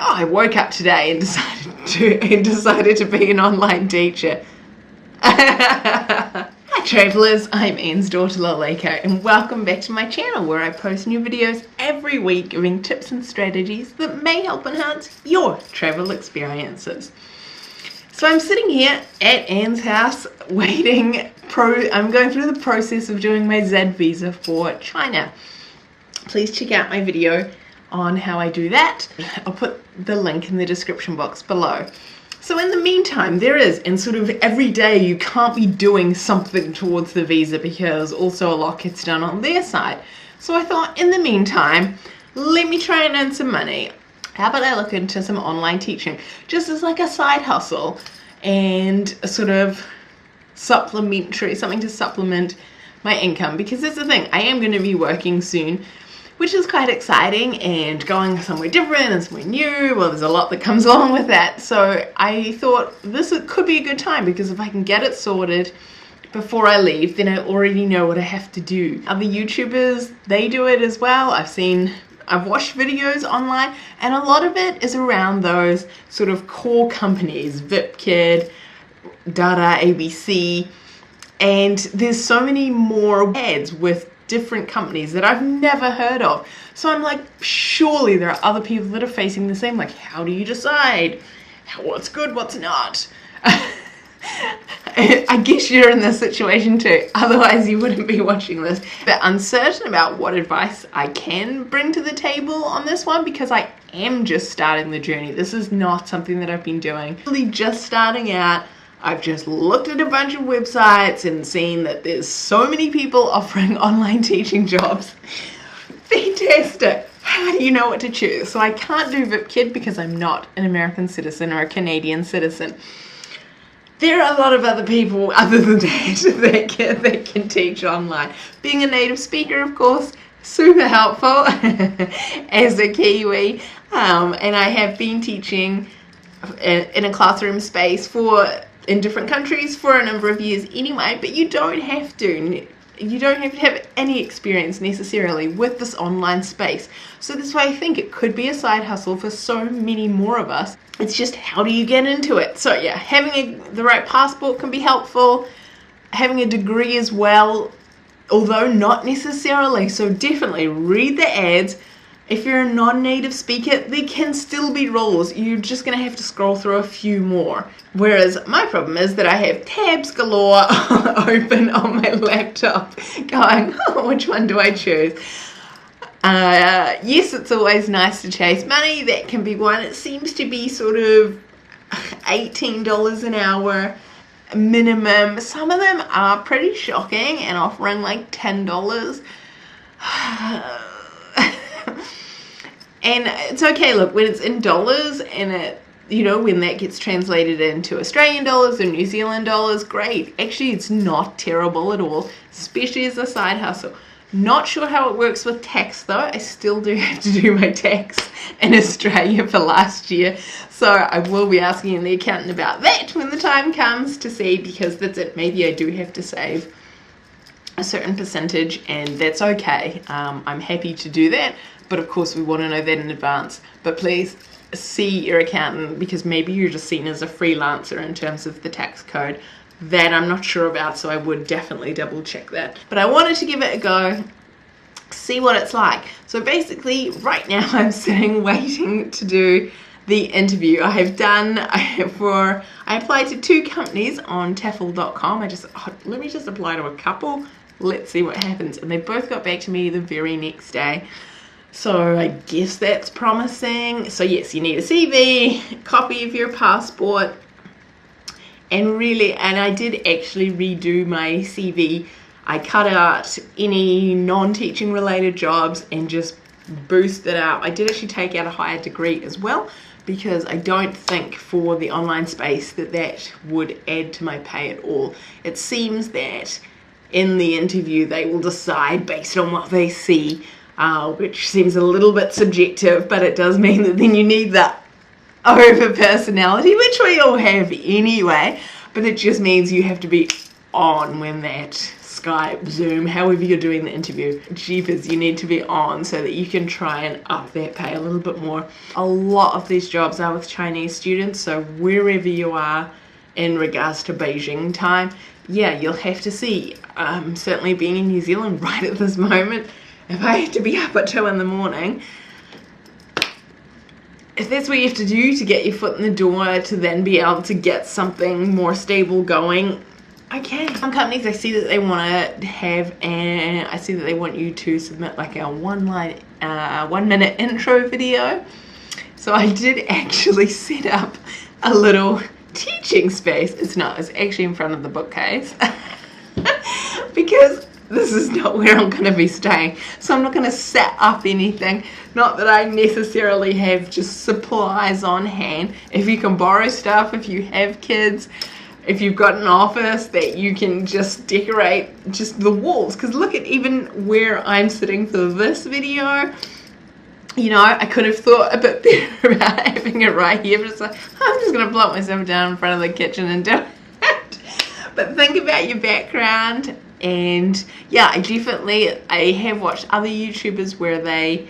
I woke up today and decided to be an online teacher. Hi travellers, I'm Anne's daughter Laleko, and welcome back to my channel where I post new videos every week giving tips and strategies that may help enhance your travel experiences. So I'm sitting here at Anne's house waiting. I'm going through the process of doing my Z visa for China. Please check out my video on how I do that. I'll put the link in the description box below. So in the meantime, and sort of every day you can't be doing something towards the visa because also a lot gets done on their side. So I thought, in the meantime, let me try and earn some money. How about I look into some online teaching, just as like a side hustle and a sort of supplementary, something to supplement my income, because that's the thing, I am going to be working soon, which is quite exciting, and going somewhere different and somewhere new. Well, there's a lot that comes along with that. So I thought this could be a good time, because if I can get it sorted before I leave, then I already know what I have to do. Other YouTubers, they do it as well. I've watched videos online, and a lot of it is around those sort of core companies, VIPKID, Data, ABC, and there's so many more ads with different companies that I've never heard of. So I'm like, surely there are other people that are facing the same, like, how do you decide what's good, what's not? I guess you're in this situation too, otherwise you wouldn't be watching this. But uncertain about what advice I can bring to the table on this one, because I am just starting the journey. This is not something that I've been doing. Really just starting out. I've just looked at a bunch of websites and seen that there's so many people offering online teaching jobs. Fantastic! How do you know what to choose? So I can't do VIPKID because I'm not an American citizen or a Canadian citizen. There are a lot of other people other than that that can teach online. Being a native speaker, of course, super helpful as a Kiwi, and I have been teaching in a classroom space in different countries for a number of years anyway, but you don't have to have any experience necessarily with this online space. So that's why I think it could be a side hustle for so many more of us. It's just, how do you get into it? So yeah, having the right passport can be helpful, having a degree as well, although not necessarily. So definitely read the ads. If you're a non-native speaker, there can still be rules. You're just going to have to scroll through a few more. Whereas my problem is that I have tabs galore open on my laptop going, oh, which one do I choose? Yes, it's always nice to chase money. That can be one. It seems to be sort of $18 an hour minimum. Some of them are pretty shocking and offering like $10. And it's okay, look, when it's in dollars and when that gets translated into Australian dollars or New Zealand dollars, great. Actually, it's not terrible at all, especially as a side hustle. Not sure how it works with tax though. I still do have to do my tax in Australia for last year. So I will be asking the accountant about that when the time comes to see, because that's it. Maybe I do have to save a certain percentage, and that's okay. I'm happy to do that. But of course we want to know that in advance. But please see your accountant, because maybe you're just seen as a freelancer in terms of the tax code. That I'm not sure about, so I would definitely double check that. But I wanted to give it a go, see what it's like. So basically right now I'm sitting waiting to do the interview. I applied to 2 companies on TEFL.com. Let me just apply to a couple. Let's see what happens. And they both got back to me the very next day. So I guess that's promising. So yes, you need a CV, copy of your passport, and I did actually redo my CV. I cut out any non-teaching related jobs and just boosted it up. I did actually take out a higher degree as well, because I don't think for the online space that would add to my pay at all. It seems that in the interview they will decide based on what they see, which seems a little bit subjective, but it does mean that then you need that over personality, which we all have anyway, but it just means you have to be on when that Skype, Zoom, however you're doing the interview. Jeepers, you need to be on so that you can try and up that pay a little bit more. A lot of these jobs are with Chinese students, so wherever you are in regards to Beijing time, yeah, you'll have to see. Certainly being in New Zealand right at this moment, if I had to be up at 2 in the morning, if that's what you have to do to get your foot in the door to then be able to get something more stable going, okay. Some companies, I see that they want to have, and I see that they want you to submit like a 1 minute intro video. So I did actually set up a little teaching space. It's actually in front of the bookcase because this is not where I'm going to be staying, so I'm not going to set up anything. Not that I necessarily have just supplies on hand. If you can borrow stuff, if you have kids, if you've got an office that you can just decorate just the walls, because look at even where I'm sitting for this video. You know, I could have thought a bit better about having it right here, but it's like, I'm just going to plop myself down in front of the kitchen and do it. But think about your background. And yeah, I have watched other YouTubers where they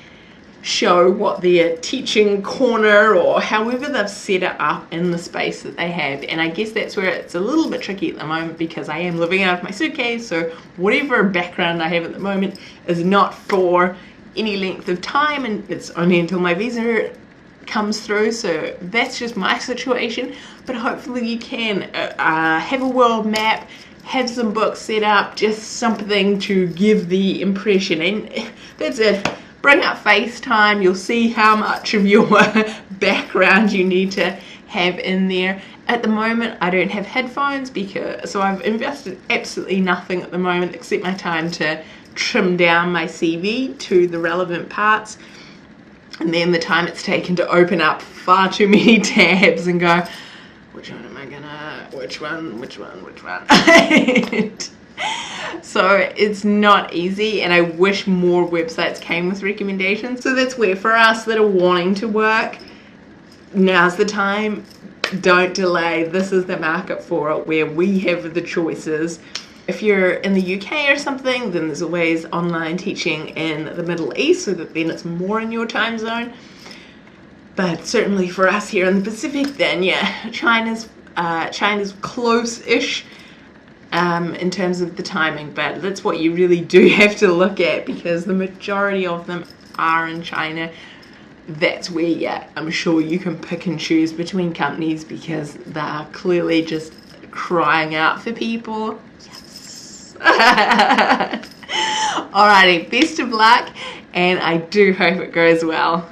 show what their teaching corner or however they've set it up in the space that they have, and I guess that's where it's a little bit tricky at the moment because I am living out of my suitcase, so whatever background I have at the moment is not for any length of time, and it's only until my visa comes through, so that's just my situation. But hopefully you can have a world map, have some books set up, just something to give the impression, and that's it. Bring up FaceTime, you'll see how much of your background you need to have in there. At the moment I don't have headphones so I've invested absolutely nothing at the moment except my time to trim down my CV to the relevant parts, and then the time it's taken to open up far too many tabs and go, which one am I gonna, which one? So it's not easy, and I wish more websites came with recommendations. So that's where, for us that are wanting to work, now's the time. Don't delay. This is the market for it, where we have the choices. If you're in the UK or something, then there's always online teaching in the Middle East, so that then it's more in your time zone. But certainly for us here in the Pacific, then yeah, China's close-ish in terms of the timing, but that's what you really do have to look at, because the majority of them are in China. That's where, yeah, I'm sure you can pick and choose between companies because they are clearly just crying out for people. Yes. Alrighty, best of luck, and I do hope it goes well.